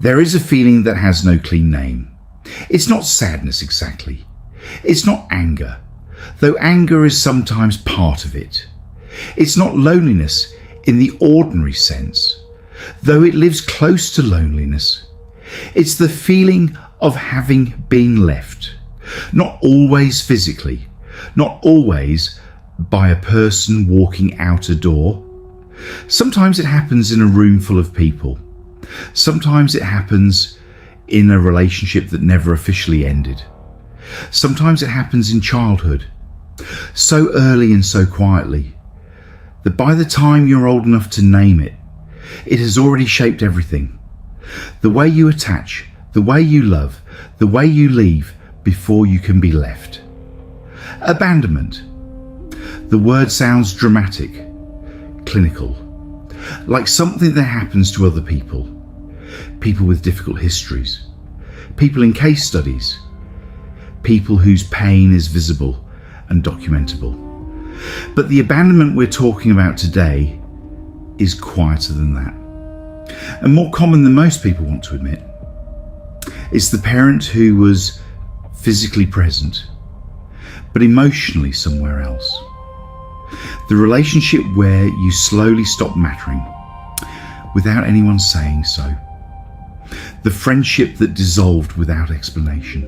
There is a feeling that has no clean name. It's not sadness exactly. It's not anger, though anger is sometimes part of it. It's not loneliness in the ordinary sense, though it lives close to loneliness. It's the feeling of having been left, not always physically, not always by a person walking out a door. Sometimes it happens in a room full of people. Sometimes it happens in a relationship that never officially ended. Sometimes it happens in childhood, so early and so quietly, that by the time you're old enough to name it, it has already shaped everything. The way you attach, the way you love, the way you leave before you can be left. Abandonment. The word sounds dramatic, clinical, like something that happens to other people. People with difficult histories, people in case studies, people whose pain is visible and documentable. But the abandonment we're talking about today is quieter than that, and more common than most people want to admit. It's the parent who was physically present, but emotionally somewhere else. The relationship where you slowly stop mattering without anyone saying so. The friendship that dissolved without explanation.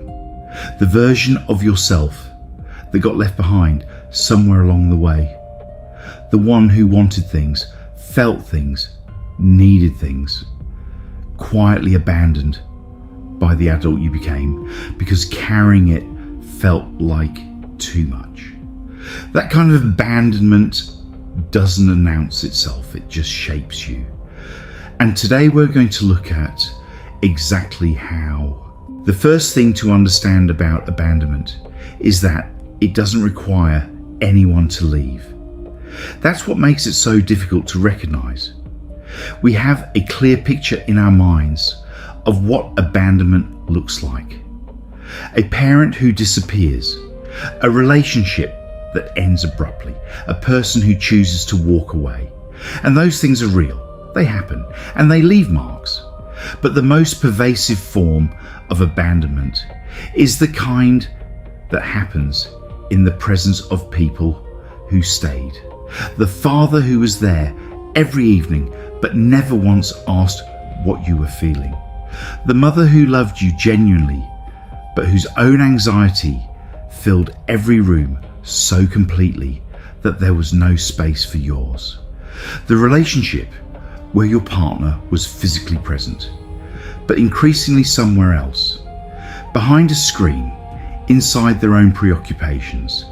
The version of yourself that got left behind somewhere along the way. The one who wanted things, felt things, needed things, quietly abandoned by the adult you became because carrying it felt like too much. That kind of abandonment doesn't announce itself, it just shapes you. And today we're going to look at exactly how. The first thing to understand about abandonment is that it doesn't require anyone to leave. That's what makes it so difficult to recognize. We have a clear picture in our minds of what abandonment looks like. A parent who disappears, a relationship that ends abruptly, a person who chooses to walk away. And those things are real, they happen, and they leave marks. But the most pervasive form of abandonment is the kind that happens in the presence of people who stayed. The father who was there every evening but never once asked what you were feeling. The mother who loved you genuinely but whose own anxiety filled every room so completely that there was no space for yours. The relationship where your partner was physically present, but increasingly somewhere else, behind a screen, inside their own preoccupations,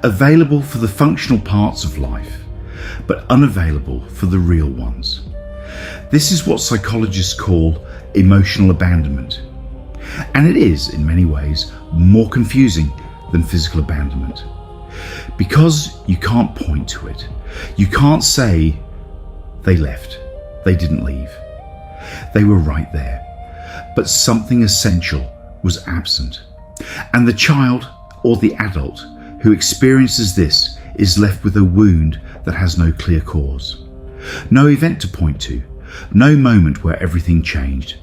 available for the functional parts of life, but unavailable for the real ones. This is what psychologists call emotional abandonment, and it is, in many ways, more confusing than physical abandonment. Because you can't point to it. You can't say, they left, they didn't leave. They were right there. But something essential was absent. And the child or the adult who experiences this is left with a wound that has no clear cause. No event to point to, no moment where everything changed.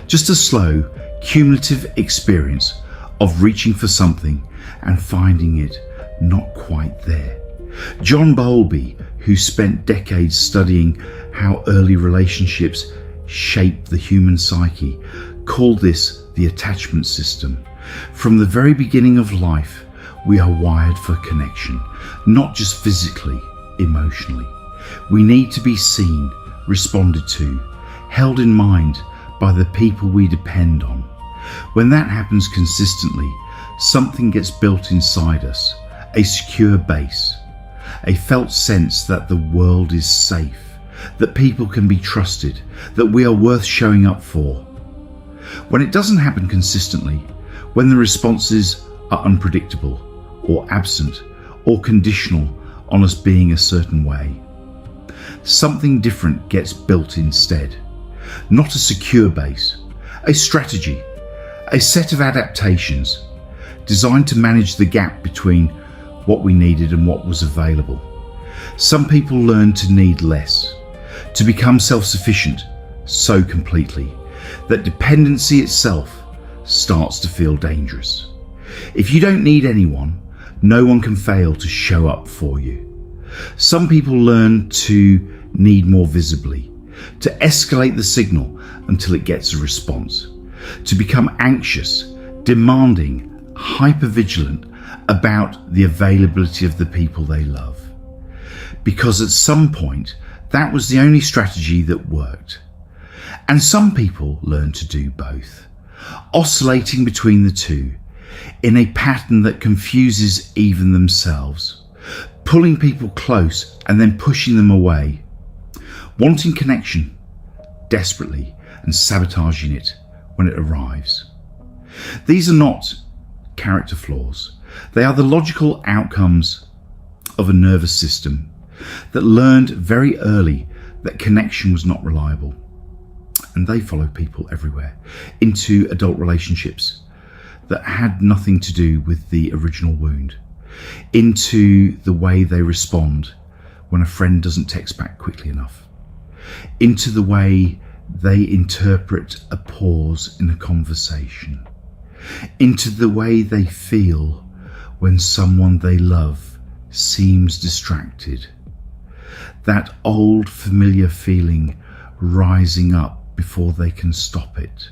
Just a slow, cumulative experience of reaching for something and finding it not quite there. John Bowlby, who spent decades studying how early relationships shape the human psyche, called this the attachment system. From the very beginning of life, we are wired for connection, not just physically, emotionally. We need to be seen, responded to, held in mind by the people we depend on. When that happens consistently, something gets built inside us, a secure base, a felt sense that the world is safe, that people can be trusted, that we are worth showing up for. When it doesn't happen consistently, when the responses are unpredictable or absent or conditional on us being a certain way, something different gets built instead. Not a secure base, a strategy, a set of adaptations designed to manage the gap between what we needed and what was available. Some people learn to need less, to become self-sufficient so completely, that dependency itself starts to feel dangerous. If you don't need anyone, no one can fail to show up for you. Some people learn to need more visibly, to escalate the signal until it gets a response, to become anxious, demanding, hypervigilant about the availability of the people they love. Because at some point, that was the only strategy that worked. And some people learn to do both, oscillating between the two, in a pattern that confuses even themselves, pulling people close and then pushing them away, wanting connection desperately and sabotaging it when it arrives. These are not character flaws. They are the logical outcomes of a nervous system that learned very early that connection was not reliable. And they follow people everywhere into adult relationships that had nothing to do with the original wound, into the way they respond when a friend doesn't text back quickly enough, into the way they interpret a pause in a conversation, into the way they feel when someone they love seems distracted. That old familiar feeling rising up before they can stop it.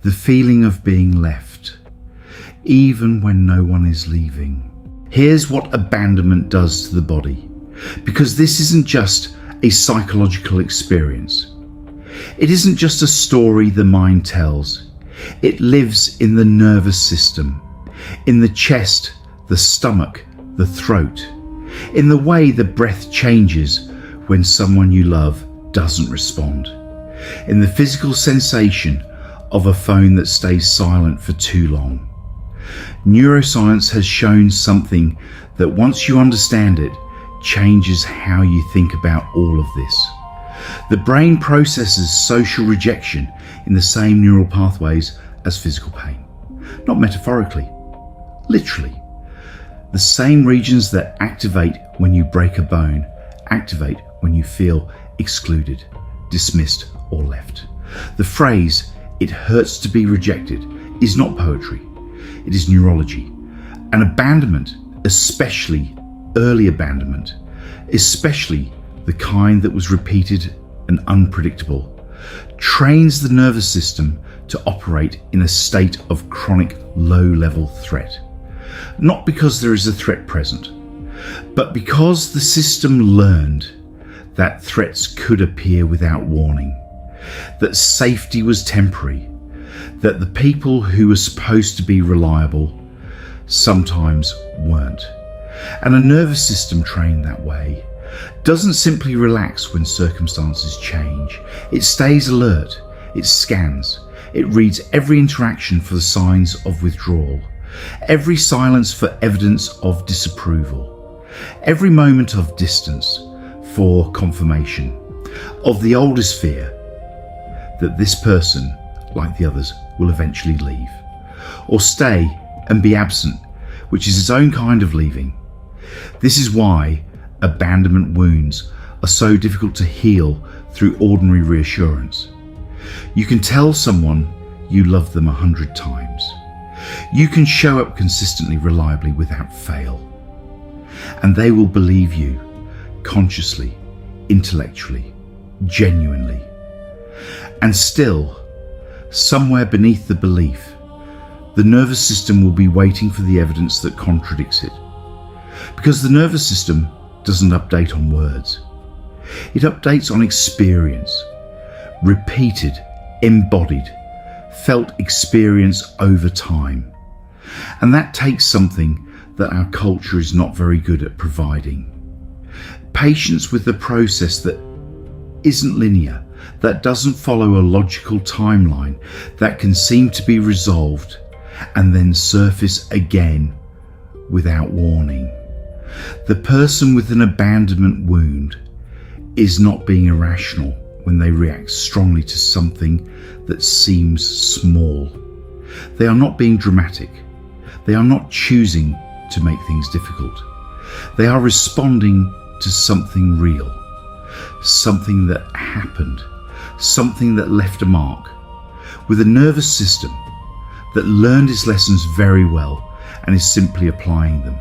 The feeling of being left, even when no one is leaving. Here's what abandonment does to the body, because this isn't just a psychological experience. It isn't just a story the mind tells. It lives in the nervous system, in the chest, the stomach, the throat, in the way the breath changes when someone you love doesn't respond, in the physical sensation of a phone that stays silent for too long. Neuroscience has shown something that, once you understand it, changes how you think about all of this. The brain processes social rejection in the same neural pathways as physical pain. Not metaphorically, literally. The same regions that activate when you break a bone activate when you feel excluded, dismissed, or left. The phrase, "it hurts to be rejected," is not poetry. It is neurology. And abandonment, especially early abandonment, especially the kind that was repeated and unpredictable, trains the nervous system to operate in a state of chronic low-level threat. Not because there is a threat present, but because the system learned that threats could appear without warning, that safety was temporary, that the people who were supposed to be reliable sometimes weren't. And a nervous system trained that way doesn't simply relax when circumstances change. It stays alert, it scans, it reads every interaction for the signs of withdrawal, every silence for evidence of disapproval, every moment of distance for confirmation of the oldest fear that this person, like the others, will eventually leave, or stay and be absent, which is its own kind of leaving. This is why abandonment wounds are so difficult to heal through ordinary reassurance. You can tell someone you love them 100 times. You can show up consistently, reliably, without fail. And they will believe you, consciously, intellectually, genuinely. And still, somewhere beneath the belief, the nervous system will be waiting for the evidence that contradicts it. Because the nervous system doesn't update on words. It updates on experience, repeated, embodied, felt experience over time. And that takes something that our culture is not very good at providing. Patience with the process that isn't linear, that doesn't follow a logical timeline, that can seem to be resolved and then surface again without warning. The person with an abandonment wound is not being irrational when they react strongly to something that seems small. They are not being dramatic. They are not choosing to make things difficult. They are responding to something real, something that happened, something that left a mark, with a nervous system that learned its lessons very well and is simply applying them.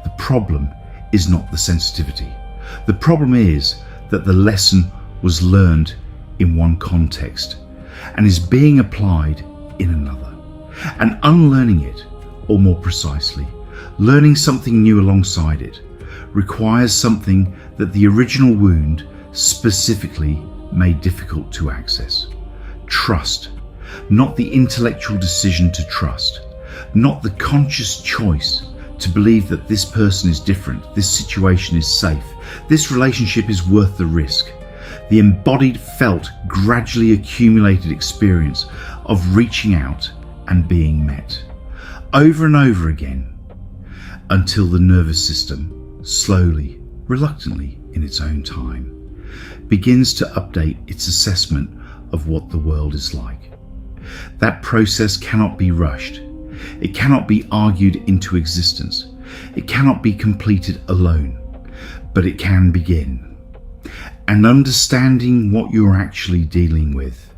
The problem is not the sensitivity. The problem is that the lesson was learned in one context and is being applied in another. And unlearning it, or more precisely, learning something new alongside it, requires something that the original wound specifically made difficult to access. Trust. Not the intellectual decision to trust, not the conscious choice to believe that this person is different, this situation is safe, this relationship is worth the risk. The embodied, felt, gradually accumulated experience of reaching out and being met, over and over again, until the nervous system, slowly, reluctantly, in its own time, begins to update its assessment of what the world is like. That process cannot be rushed. It cannot be argued into existence. It cannot be completed alone, but it can begin. And understanding what you're actually dealing with,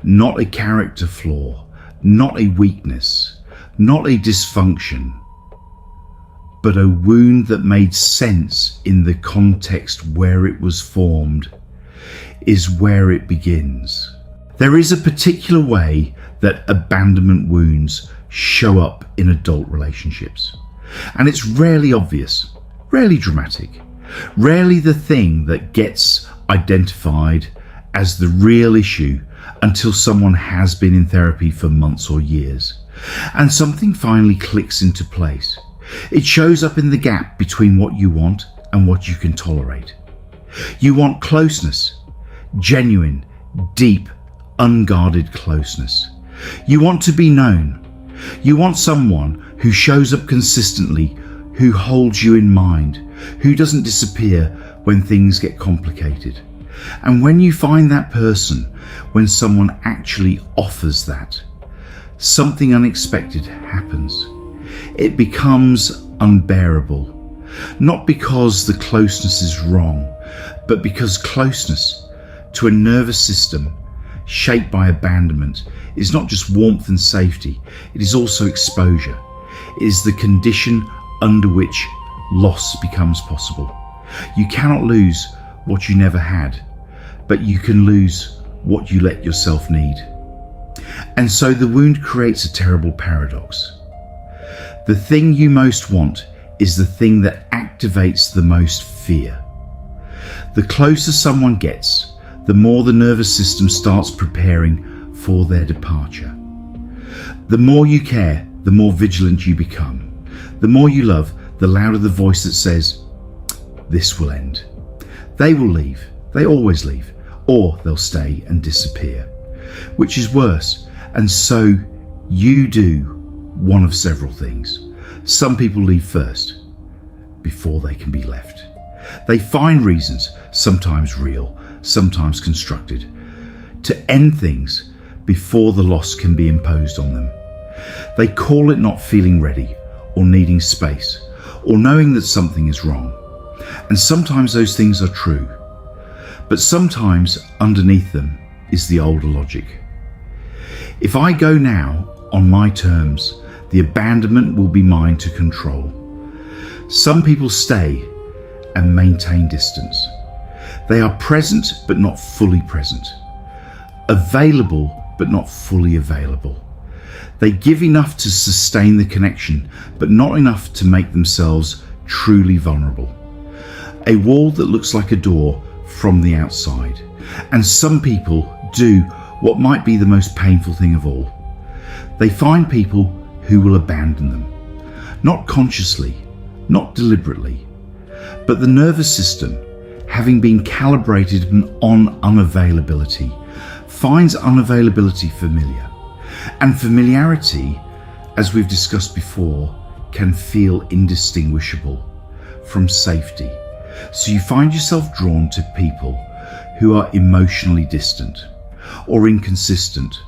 not a character flaw, not a weakness, not a dysfunction, but a wound that made sense in the context where it was formed, is where it begins. There is a particular way that abandonment wounds show up in adult relationships. And it's rarely obvious, rarely dramatic, rarely the thing that gets identified as the real issue until someone has been in therapy for months or years, and something finally clicks into place. It shows up in the gap between what you want and what you can tolerate. You want closeness, genuine, deep, unguarded closeness. You want to be known. You want someone who shows up consistently, who holds you in mind, who doesn't disappear when things get complicated. And when you find that person, when someone actually offers that, something unexpected happens. It becomes unbearable, not because the closeness is wrong, but because closeness to a nervous system shaped by abandonment is not just warmth and safety, it is also exposure. It is the condition under which loss becomes possible. You cannot lose what you never had, but you can lose what you let yourself need. And so the wound creates a terrible paradox. The thing you most want is the thing that activates the most fear. The closer someone gets, the more the nervous system starts preparing for their departure. The more you care, the more vigilant you become. The more you love, the louder the voice that says, this will end. They will leave. They always leave. Or they'll stay and disappear. Which is worse. And so you do one of several things. Some people leave first, before they can be left. They find reasons, sometimes real, sometimes constructed, to end things before the loss can be imposed on them. They call it not feeling ready, or needing space, or knowing that something is wrong. And sometimes those things are true, but sometimes underneath them is the older logic. If I go now on my terms, the abandonment will be mine to control. Some people stay and maintain distance. They are present but not fully present, available but not fully available. They give enough to sustain the connection, but not enough to make themselves truly vulnerable. A wall that looks like a door from the outside. And some people do what might be the most painful thing of all. They find people who will abandon them. Not consciously, not deliberately, but the nervous system, having been calibrated on unavailability, finds unavailability familiar. And familiarity, as we've discussed before, can feel indistinguishable from safety. So you find yourself drawn to people who are emotionally distant, or inconsistent,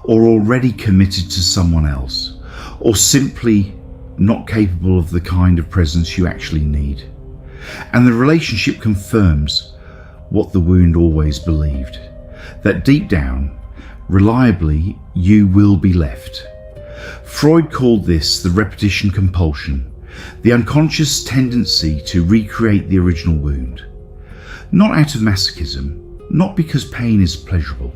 or already committed to someone else, or simply not capable of the kind of presence you actually need. And the relationship confirms what the wound always believed, that deep down, reliably, you will be left. Freud called this the repetition compulsion, the unconscious tendency to recreate the original wound. Not out of masochism, not because pain is pleasurable,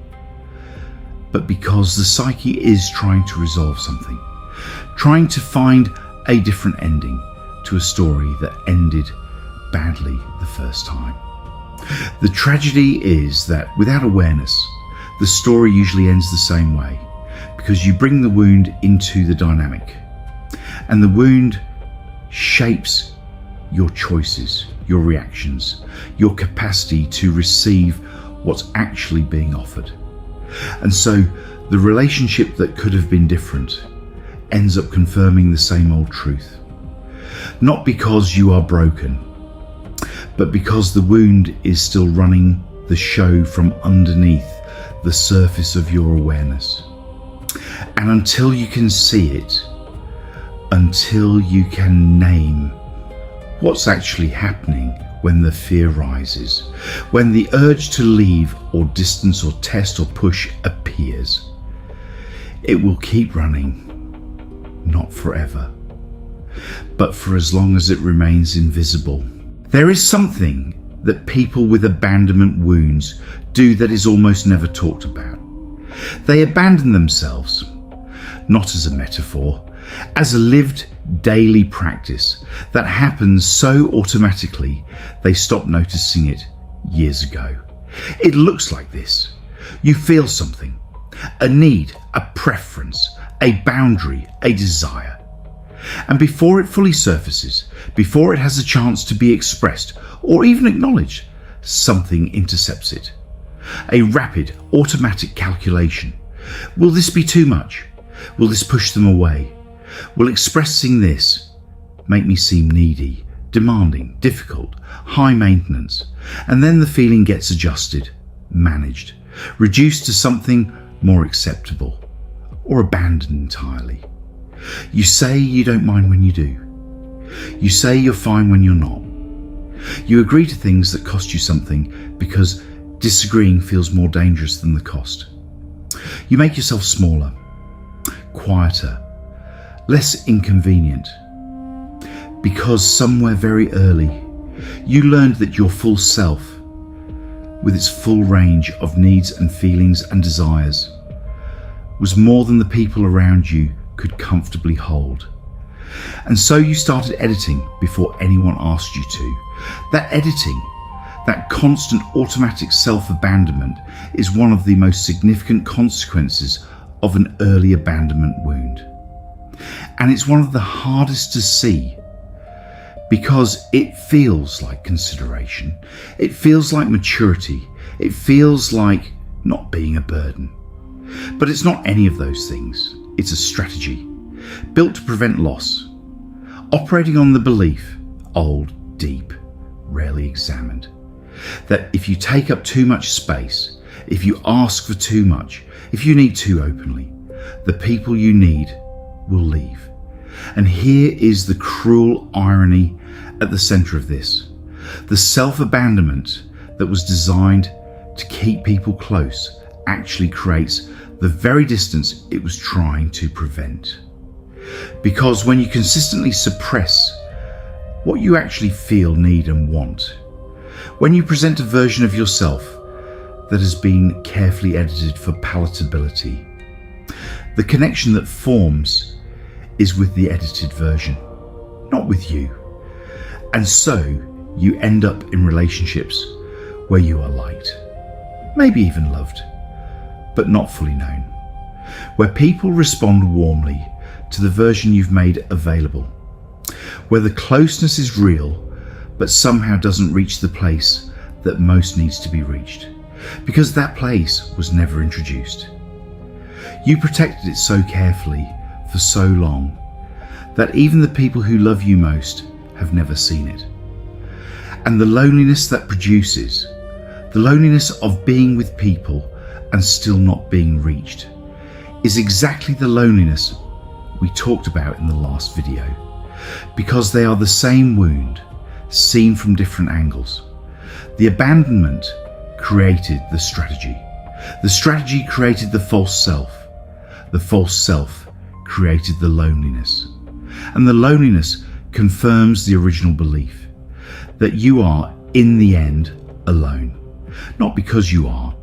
but because the psyche is trying to resolve something, trying to find a different ending to a story that ended badly the first time. The tragedy is that without awareness, the story usually ends the same way, because you bring the wound into the dynamic, and the wound shapes your choices, your reactions, your capacity to receive what's actually being offered. And so the relationship that could have been different ends up confirming the same old truth. Not because you are broken, but because the wound is still running the show from underneath the surface of your awareness. And until you can see it, until you can name what's actually happening when the fear rises, when the urge to leave or distance or test or push appears, it will keep running, not forever, but for as long as it remains invisible. There is something that people with abandonment wounds do that is almost never talked about. They abandon themselves, not as a metaphor, as a lived daily practice that happens so automatically they stop noticing it years ago. It looks like this. You feel something, a need, a preference, a boundary, a desire. And before it fully surfaces, before it has a chance to be expressed or even acknowledged, something intercepts it. A rapid, automatic calculation. Will this be too much? Will this push them away? Will expressing this make me seem needy, demanding, difficult, high maintenance? And then the feeling gets adjusted, managed, reduced to something more acceptable, or abandoned entirely. You say you don't mind when you do. You say you're fine when you're not. You agree to things that cost you something because disagreeing feels more dangerous than the cost. You make yourself smaller, quieter, less inconvenient, because somewhere very early you learned that your full self, with its full range of needs and feelings and desires, was more than the people around you could comfortably hold. And so you started editing before anyone asked you to. That editing, that constant automatic self-abandonment, is one of the most significant consequences of an early abandonment wound. And it's one of the hardest to see, because it feels like consideration, it feels like maturity, it feels like not being a burden. But it's not any of those things. It's a strategy built to prevent loss, operating on the belief, old, deep, rarely examined, that if you take up too much space, if you ask for too much, if you need too openly, the people you need will leave. And here is the cruel irony at the center of this. The self-abandonment that was designed to keep people close actually creates the very distance it was trying to prevent. Because when you consistently suppress what you actually feel, need and want, when you present a version of yourself that has been carefully edited for palatability, the connection that forms is with the edited version, not with you. And so you end up in relationships where you are liked, maybe even loved, but not fully known, where people respond warmly to the version you've made available, where the closeness is real but somehow doesn't reach the place that most needs to be reached, because that place was never introduced. You protected it so carefully for so long that even the people who love you most have never seen it. And the loneliness that produces, the loneliness of being with people and still not being reached, is exactly the loneliness we talked about in the last video, because they are the same wound, seen from different angles. The abandonment created the strategy. The strategy created the false self. The false self created the loneliness. And the loneliness confirms the original belief that you are, in the end, alone. Not because you are,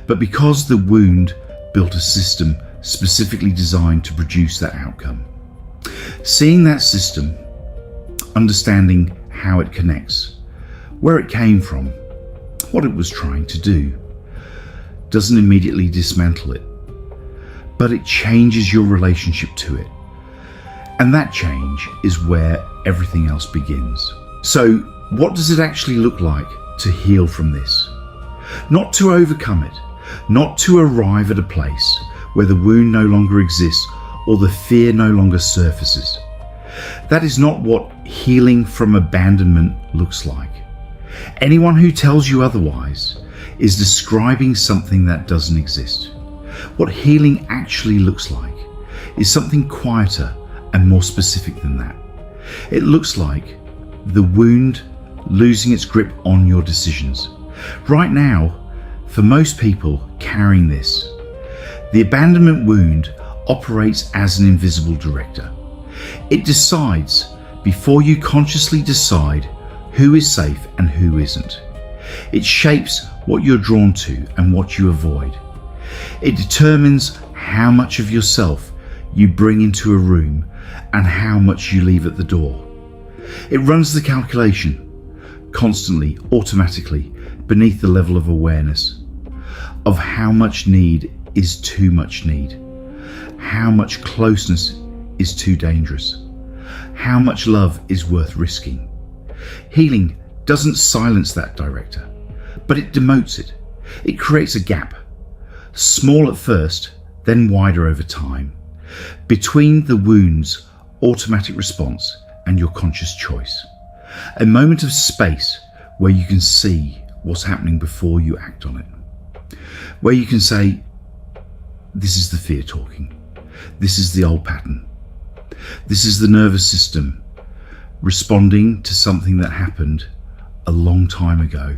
but because the wound built a system specifically designed to produce that outcome. Seeing that system, understanding how it connects, where it came from, what it was trying to do, doesn't immediately dismantle it, but it changes your relationship to it. And that change is where everything else begins. So, what does it actually look like to heal from this? Not to overcome it, not to arrive at a place where the wound no longer exists or the fear no longer surfaces. That is not what healing from abandonment looks like. Anyone who tells you otherwise is describing something that doesn't exist. What healing actually looks like is something quieter and more specific than that. It looks like the wound losing its grip on your decisions. Right now, for most people carrying this, the abandonment wound operates as an invisible director. It decides before you consciously decide who is safe and who isn't. It shapes what you're drawn to and what you avoid. It determines how much of yourself you bring into a room and how much you leave at the door. It runs the calculation, constantly, automatically, beneath the level of awareness of how much need is too much need, how much closeness is too dangerous, how much love is worth risking. Healing doesn't silence that director, but it demotes it. It creates a gap, small at first, then wider over time, between the wound's automatic response and your conscious choice. A moment of space where you can see what's happening before you act on it. Where you can say, this is the fear talking. This is the old pattern. This is the nervous system responding to something that happened a long time ago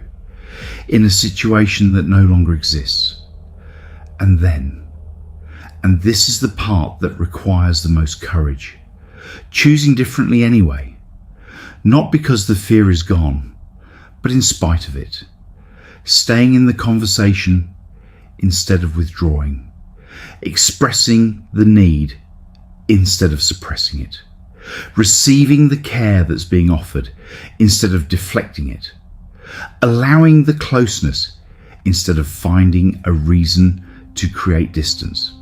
in a situation that no longer exists. And this is the part that requires the most courage, choosing differently anyway, not because the fear is gone, but in spite of it, staying in the conversation instead of withdrawing, expressing the need instead of suppressing it, receiving the care that's being offered instead of deflecting it, allowing the closeness instead of finding a reason to create distance.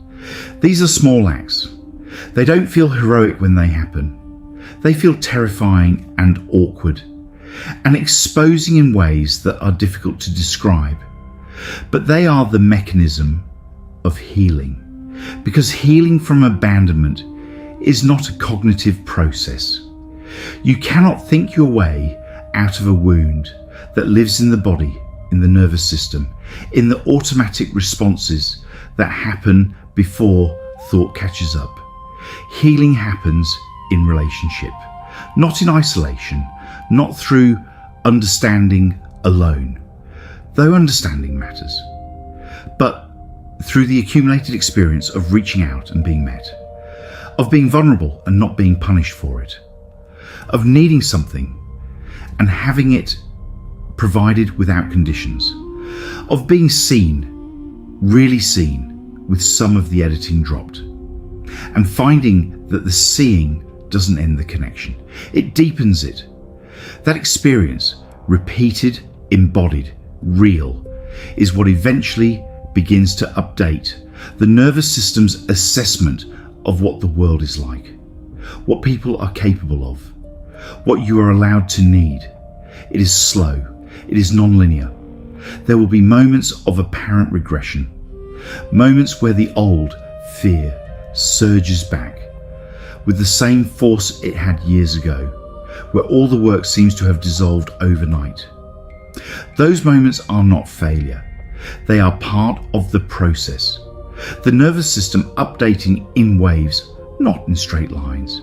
These are small acts. They don't feel heroic when they happen. They feel terrifying and awkward and exposing in ways that are difficult to describe. But they are the mechanism of healing, because healing from abandonment is not a cognitive process. You cannot think your way out of a wound that lives in the body, in the nervous system, in the automatic responses that happen before thought catches up. Healing happens in relationship, not in isolation, not through understanding alone, though understanding matters, but through the accumulated experience of reaching out and being met, of being vulnerable and not being punished for it, of needing something and having it provided without conditions, of being seen, really seen, with some of the editing dropped, and finding that the seeing doesn't end the connection, it deepens it. That experience, repeated, embodied, real, is what eventually begins to update the nervous system's assessment of what the world is like, what people are capable of, what you are allowed to need. It is slow, it is non-linear. There will be moments of apparent regression, moments where the old fear surges back with the same force it had years ago, where all the work seems to have dissolved overnight. Those moments are not failure. They are part of the process. The nervous system updating in waves, not in straight lines.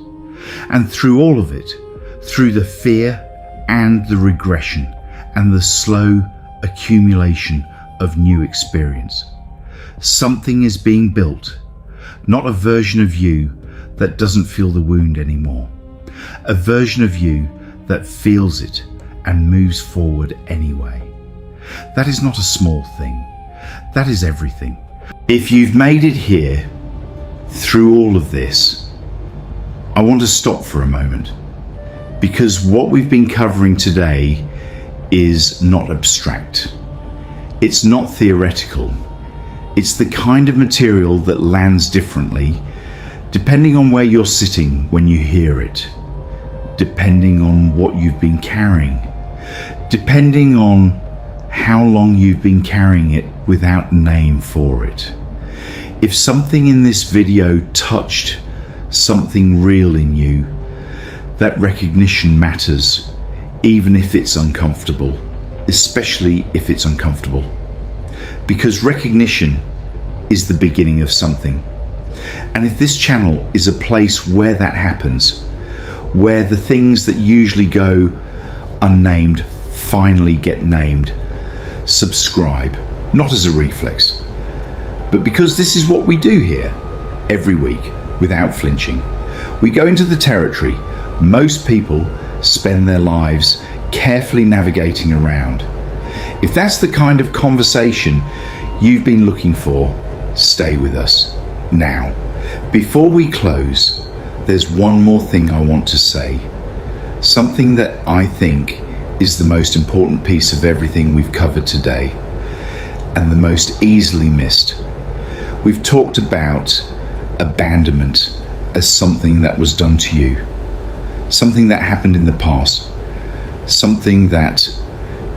And through all of it, through the fear and the regression and the slow accumulation of new experience, Something is being built, not a version of you that doesn't feel the wound anymore. A version of you that feels it and moves forward anyway. That is not a small thing. That is everything. If you've made it here through all of this, I want to stop for a moment, because what we've been covering today is not abstract. It's not theoretical. It's the kind of material that lands differently depending on where you're sitting when you hear it, depending on what you've been carrying, depending on how long you've been carrying it without a name for it. If something in this video touched something real in you, that recognition matters, even if it's uncomfortable, especially if it's uncomfortable. Because recognition is the beginning of something. And if this channel is a place where that happens, where the things that usually go unnamed finally get named, subscribe, not as a reflex, but because this is what we do here every week without flinching. We go into the territory most people spend their lives carefully navigating around. If that's the kind of conversation you've been looking for, stay with us. Now, before we close, there's one more thing I want to say. Something that I think is the most important piece of everything we've covered today, and the most easily missed. We've talked about abandonment as something that was done to you, something that happened in the past, something that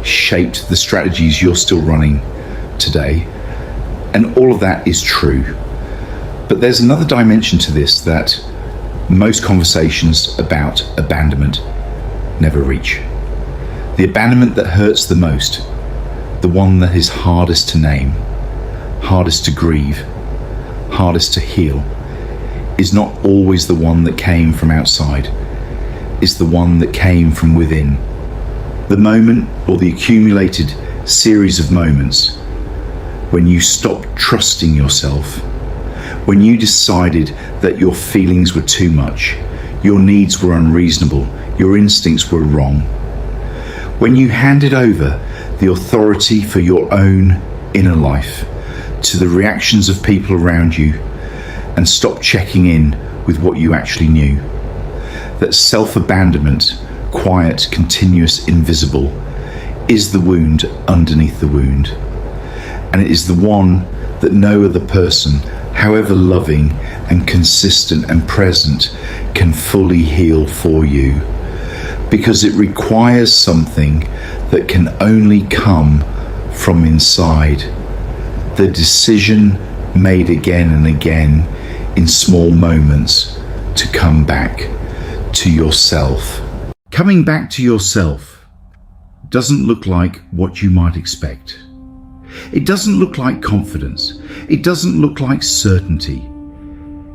shaped the strategies you're still running today, and all of that is true. But there's another dimension to this that most conversations about abandonment never reach. The abandonment that hurts the most, the one that is hardest to name, hardest to grieve, hardest to heal, is not always the one that came from outside. It's the one that came from within. The moment, or the accumulated series of moments, when you stopped trusting yourself, when you decided that your feelings were too much, your needs were unreasonable, your instincts were wrong, when you handed over the authority for your own inner life to the reactions of people around you and stopped checking in with what you actually knew, that self-abandonment, quiet, continuous, invisible, is the wound underneath the wound. And it is the one that no other person, however loving and consistent and present, can fully heal for you. Because it requires something that can only come from inside. The decision made again and again in small moments to come back to yourself. Coming back to yourself doesn't look like what you might expect. It doesn't look like confidence. It doesn't look like certainty.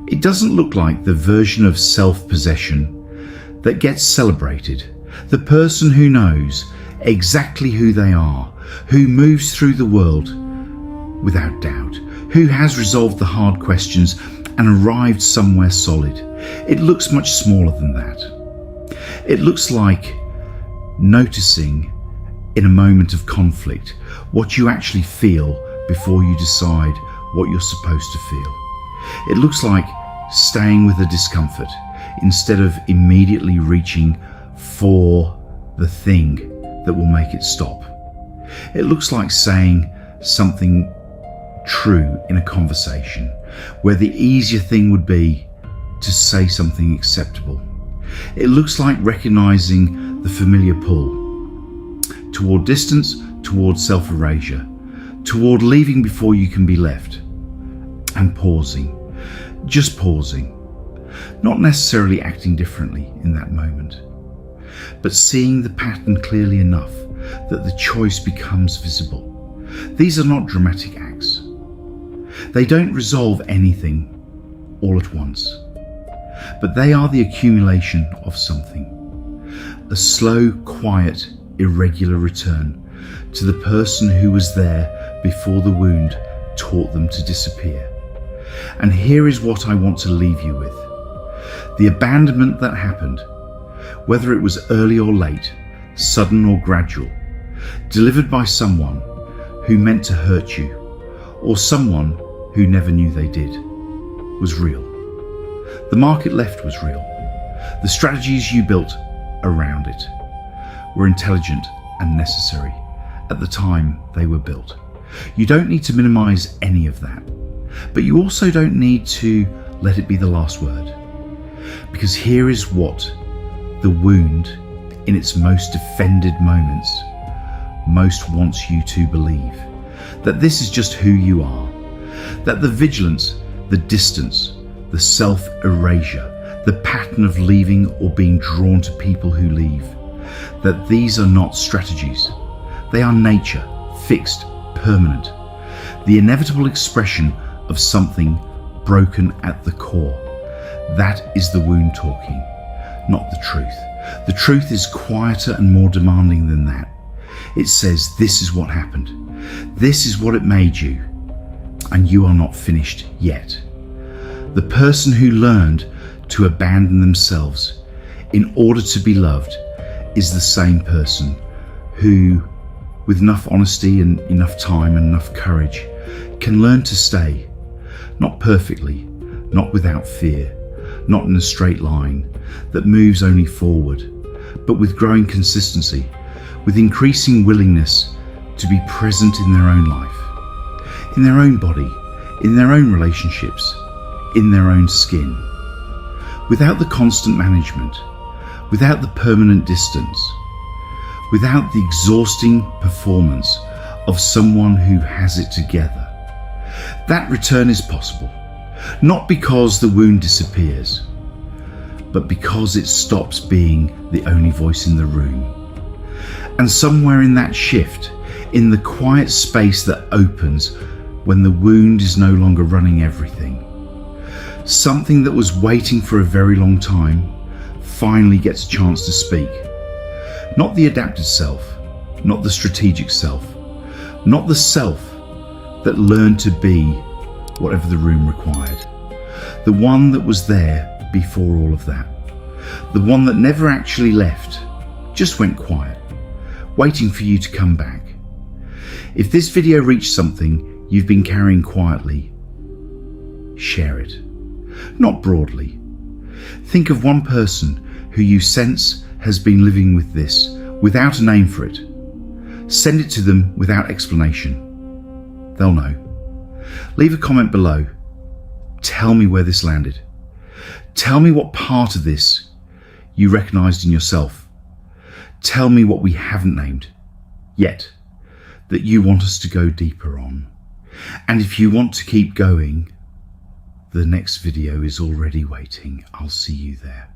It doesn't look like the version of self-possession that gets celebrated. The person who knows exactly who they are, who moves through the world without doubt, who has resolved the hard questions and arrived somewhere solid. It looks much smaller than that. It looks like noticing in a moment of conflict what you actually feel before you decide what you're supposed to feel. It looks like staying with the discomfort instead of immediately reaching for the thing that will make it stop. It looks like saying something true in a conversation where the easier thing would be to say something acceptable. It looks like recognizing the familiar pull toward distance, toward self-erasure, toward leaving before you can be left, and pausing, just pausing, not necessarily acting differently in that moment, but seeing the pattern clearly enough that the choice becomes visible. These are not dramatic acts. They don't resolve anything all at once, but they are the accumulation of something. A slow, quiet, irregular return to the person who was there before the wound taught them to disappear. And here is what I want to leave you with. The abandonment that happened, whether it was early or late, sudden or gradual, delivered by someone who meant to hurt you, or someone who never knew they did, was real. The market left was real. The strategies you built around it were intelligent and necessary at the time they were built. You don't need to minimize any of that, but you also don't need to let it be the last word. Because here is what the wound, in its most offended moments, most wants you to believe. That this is just who you are. That the vigilance, the distance, the self-erasure, the pattern of leaving or being drawn to people who leave, that these are not strategies. They are nature, fixed, permanent. The inevitable expression of something broken at the core. That is the wound talking, not the truth. The truth is quieter and more demanding than that. It says, this is what happened. This is what it made you. And you are not finished yet. The person who learned to abandon themselves in order to be loved is the same person who, with enough honesty and enough time and enough courage, can learn to stay. Not perfectly, not without fear, not in a straight line that moves only forward, but with growing consistency, with increasing willingness to be present in their own life, in their own body, in their own relationships, in their own skin, without the constant management, without the permanent distance, without the exhausting performance of someone who has it together. That return is possible, not because the wound disappears, but because it stops being the only voice in the room. And somewhere in that shift, in the quiet space that opens when the wound is no longer running everything, something that was waiting for a very long time finally gets a chance to speak. Not the adapted self, not the strategic self, not the self that learned to be whatever the room required. The one that was there before all of that. The one that never actually left, just went quiet, waiting for you to come back. If this video reached something you've been carrying quietly, share it. Not broadly. Think of one person who you sense has been living with this without a name for it. Send it to them without explanation. They'll know. Leave a comment below. Tell me where this landed. Tell me what part of this you recognized in yourself. Tell me what we haven't named yet that you want us to go deeper on. And if you want to keep going, the next video is already waiting. I'll see you there.